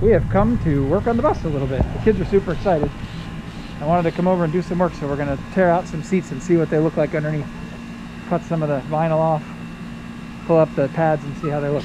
we have come to work on the bus a little bit. The kids are super excited. I wanted to come over and do some work, so we're going to tear out some seats and see what they look like underneath. Cut some of the vinyl off, pull up the pads and see how they look.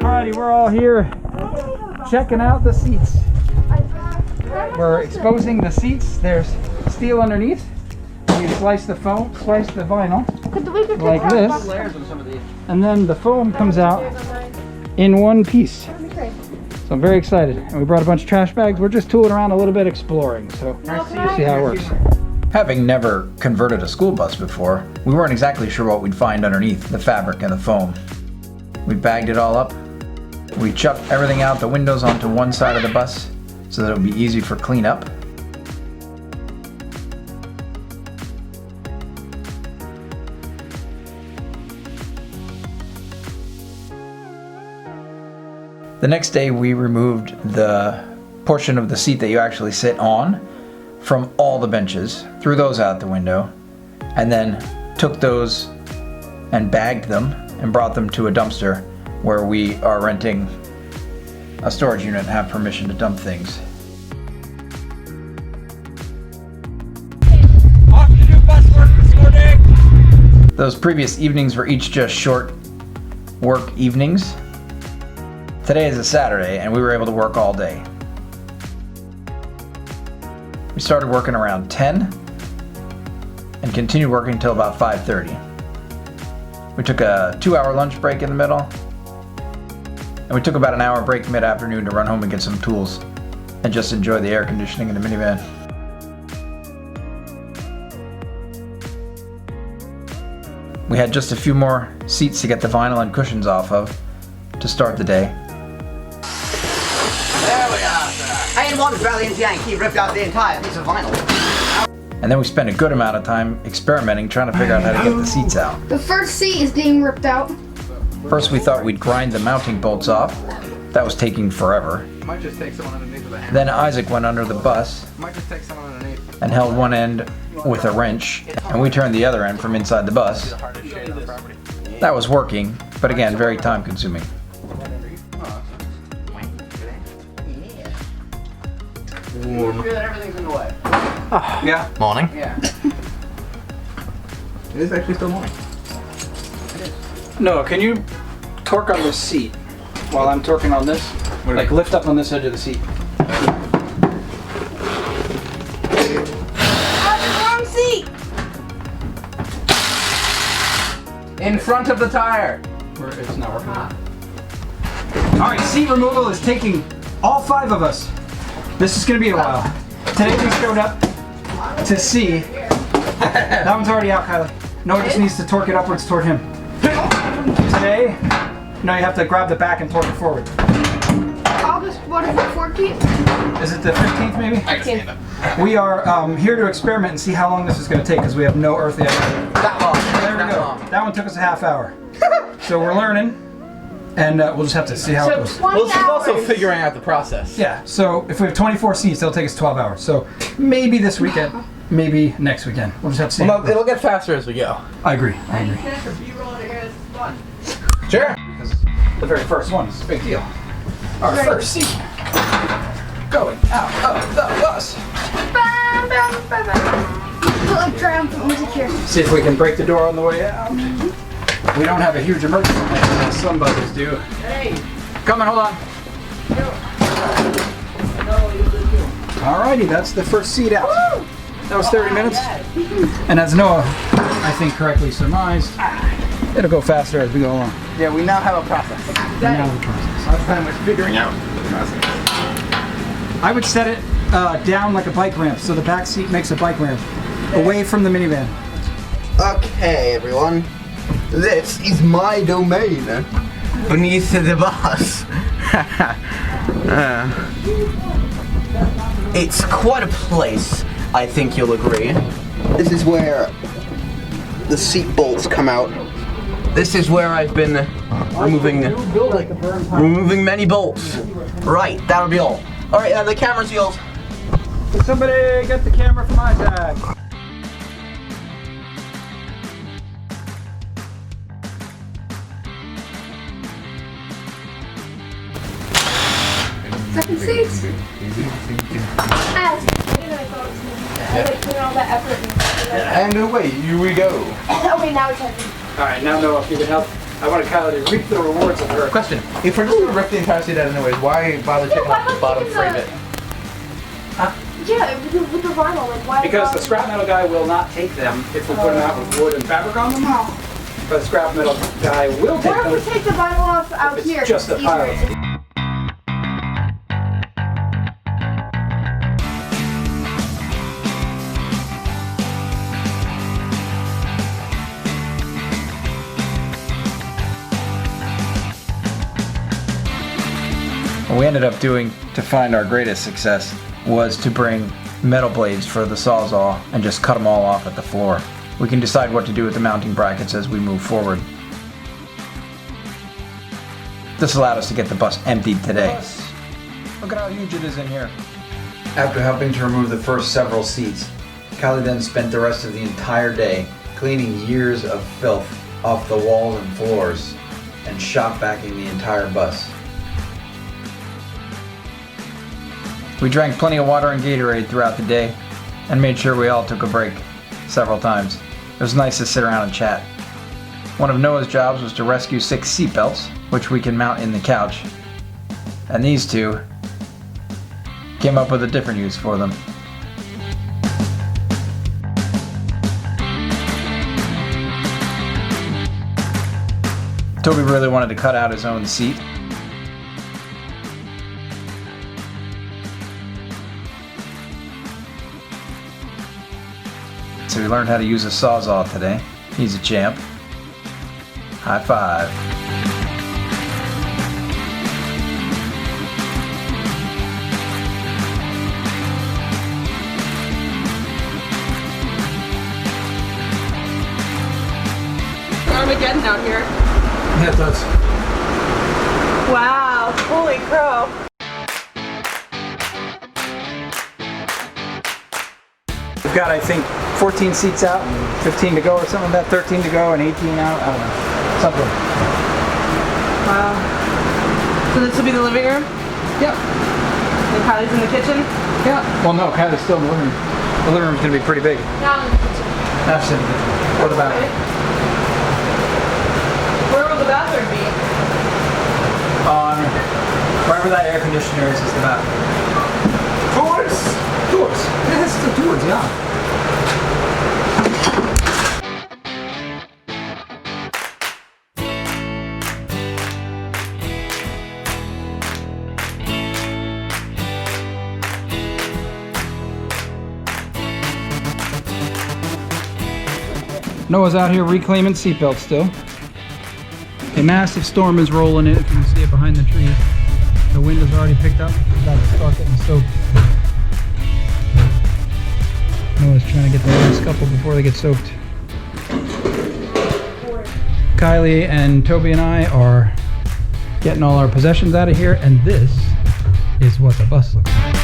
Alrighty, we're all here checking out the seats. We're exposing the seats. There's steel underneath. You slice the foam, slice the vinyl like this, and then the foam comes out in one piece. So I'm very excited. And we brought a bunch of trash bags. We're just tooling around a little bit, exploring. So we'll see how it works. Having never converted a school bus before, we weren't exactly sure what we'd find underneath the fabric and the foam. We bagged it all up. We chucked everything out the windows onto one side of the bus so that it would be easy for cleanup. The next day we removed the portion of the seat that you actually sit on from all the benches, threw those out the window, and then took those and bagged them and brought them to a dumpster where we are renting a storage unit and have permission to dump things. Off to do bus work this morning! Those previous evenings were each just short work evenings. Today is a Saturday and we were able to work all day. We started working around 10 and continued working until about 5:30. We took a 2-hour lunch break in the middle, and we took about an hour break mid-afternoon to run home and get some tools and just enjoy the air conditioning in the minivan. We had just a few more seats to get the vinyl and cushions off of to start the day. There we are, sir. And one valiant Yankee ripped out the entire piece of vinyl. And then we spent a good amount of time experimenting, trying to figure out how to get the seats out. The first seat is being ripped out. First we thought we'd grind the mounting bolts off. That was taking forever. Might just take someone underneath with a hammer. Then Isaac went under the bus Might just take someone underneath. and held one end with a wrench, and we turned the other end from inside the bus. The hardest shade on the property. That was working, but again, very time consuming. Sure that everything's in the way. Yeah. Morning. Yeah. It is actually still morning. No, can you torque on this seat while I'm torquing on this? Like lift up on this edge of the seat. Wrong seat! In front of the tire. It's not working. Alright, seat removal is taking all 5 of us. This is going to be a while. Today we showed up to see. That one's already out, Kylie. Noah just needs to torque it upwards toward him. Today, no, you have to grab the back and torque it forward. August, what is it, 14th? Is it the 15th maybe? I can stand up. We are here to experiment and see how long this is going to take because we have no earthly idea. That long. There we go. That one took us a half hour. So we're learning. And we'll just have to see how it goes. So 20 Well, this is also hours. figuring out the process. Yeah, so if we have 24 seats, it'll take us 12 hours. So maybe this weekend, maybe next weekend. We'll just have to see. Well, no, it'll get faster as we go. I agree. Sure. Because the very first one is a big deal. Our first seat going out of the bus. Bam, bam, bam, bam. Put like triumphant music here. See if we can break the door on the way out. We don't have a huge emergency light as some buses do. Hey. Coming, hold on. Alrighty, that's the first seat out. That was 30 minutes. And as Noah, I think, correctly surmised, it'll go faster as we go along. Yeah, we now have a process. Now the process. Last time was figuring out the process. I would set it down like a bike ramp, so the back seat makes a bike ramp, away from the minivan. Okay, everyone. This is my domain. Beneath the bus. It's quite a place, I think you'll agree. This is where the seat bolts come out. This is where I've been removing many bolts. Right, that'll be all. Alright, the camera's yours. Somebody get the camera from Isaac. Second seats. I put in all that effort. And away we go. Oh wait, now it's heavy. Alright, now Noah, if you can help. I want Kyla to reap the rewards of her. Question: if we're just gonna rip the entire seat out anyways, why bother taking off the bottom, frame it? Yeah, with the vinyl, like why? Because the scrap metal guy will not take them if we put them out with wood and fabric on them. But the scrap metal guy will take What them. if we take the vinyl off out It's here? just a It's pile. easier. What we ended up doing to find our greatest success was to bring metal blades for the Sawzall and just cut them all off at the floor. We can decide what to do with the mounting brackets as we move forward. This allowed us to get the bus emptied today. Look at how huge it is in here. After helping to remove the first several seats, Kylie then spent the rest of the entire day cleaning years of filth off the walls and floors and shop vacuuming the entire bus. We drank plenty of water and Gatorade throughout the day and made sure we all took a break several times. It was nice to sit around and chat. One of Noah's jobs was to rescue 6 seatbelts, which we can mount in the couch. And these two came up with a different use for them. Toby really wanted to cut out his own seat. So he learned how to use a Sawzall today. He's a champ. High five. Armageddon out here. Yeah, it does. Wow, holy crow. We've got, I think, 14 seats out, 15 to go or something like that, 13 to go and 18 out, I don't know, something. Wow. So this will be the living room? Yep. And Kylie's in the kitchen? Yeah. Well, no, Kylie's still in the living room. The living room's going to be pretty big. Now I'm in the kitchen. That's it. What about it? Where will the bathroom be? On wherever that air conditioner is the bathroom. Tours! Tours. Yeah, it's the tours, yeah. Noah's out here reclaiming seatbelts still. A massive storm is rolling in, if you can see it behind the trees. The wind has already picked up. It's about to start getting soaked. Noah's trying to get the last couple before they get soaked. Kylie and Toby and I are getting all our possessions out of here, and this is what the bus looks like.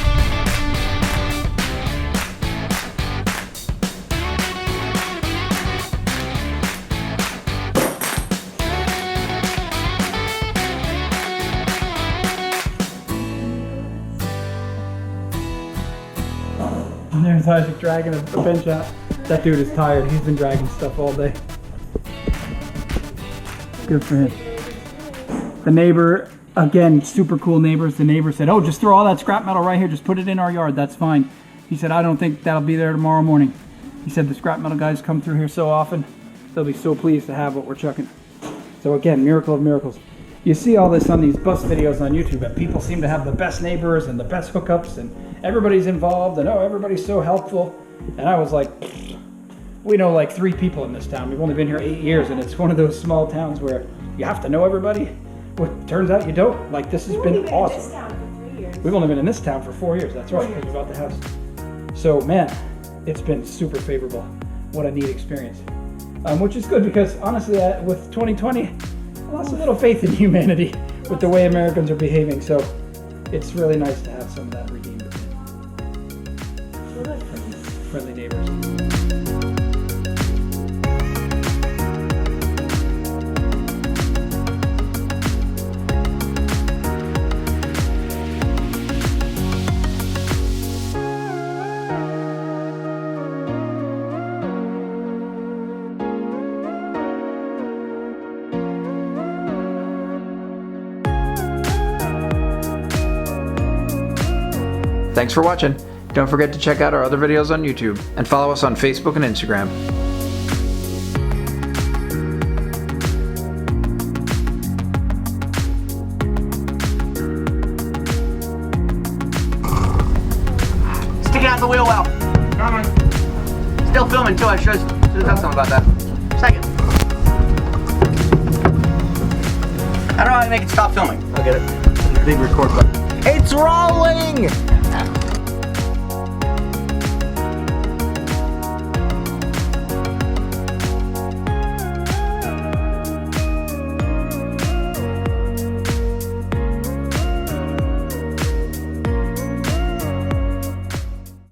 And there's Isaac dragging a bench out. That dude is tired. He's been dragging stuff all day. Good for him. The neighbor, again, super cool neighbors. The neighbor said, oh, just throw all that scrap metal right here. Just put it in our yard. That's fine. He said, I don't think that'll be there tomorrow morning. He said the scrap metal guys come through here so often. They'll be so pleased to have what we're chucking. So again, miracle of miracles. You see all this on these bus videos on YouTube, and people seem to have the best neighbors and the best hookups, and everybody's involved, and oh, everybody's so helpful. And I was like, we know like 3 people in this town. We've only been here 8 years, and it's one of those small towns where you have to know everybody. What turns out you don't. Like, this has been awesome. In this town for 3 years. We've only been in this town for 4 years. That's right, because we bought the house. So man, it's been super favorable. What a neat experience. Which is good because honestly, with 2020, I lost a little faith in humanity with the way Americans are behaving. So it's really nice to have some of that redeemed. Friendly neighbors. Thanks for watching. Don't forget to check out our other videos on YouTube and follow us on Facebook and Instagram. Sticking out the wheel well. Coming. Still filming too. I should have done something about that. Second. I don't know how to make it stop filming. I'll get it. Big record button. It's rolling!